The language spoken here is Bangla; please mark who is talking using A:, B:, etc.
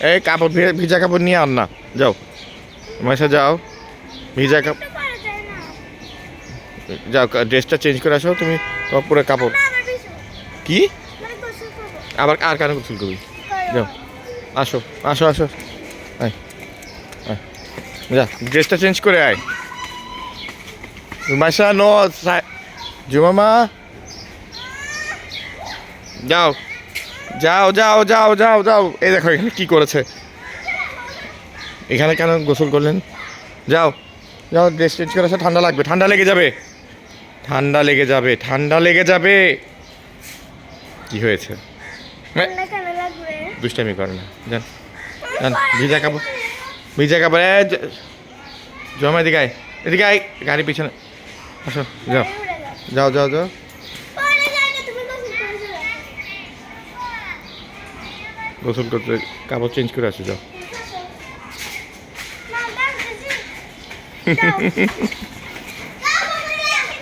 A: এই কাপড় ভিজা কাপড় নিয়ে আন না, যাও মাসা যাও, ভিজা কাপড় যাও, ড্রেসটা চেঞ্জ করে আসো তুমি, তোমার পুরো কাপড় কি আবার আর কেন গোসল করবি, যাও আসো আসো আসো, আয় আয়, যা ড্রেসটা চেঞ্জ করে আয় মাসা। নো জুমামা, যাও যাও যাও যাও যাও যাও, এই দেখো এখানে কি করেছে, এখানে কেন গোসল করলেন, যাও যাও ড্রেস চেঞ্জ করে আসো, ঠান্ডা লাগবে, ঠান্ডা লেগে যাবে, ঠান্ডা লেগে যাবে, ঠান্ডা লেগে যাবে। কি হয়েছে, দুষ্টামি করে না, যান যান, ভিজা কাপড়, ভিজা কাপড়, জমা এদিকে আয়, এদিকে আয়, গাড়ি পিছনে আসো, যাও যাও যাও যাও, গোসল করতে কাপড় চেঞ্জ করে আসো, যাও।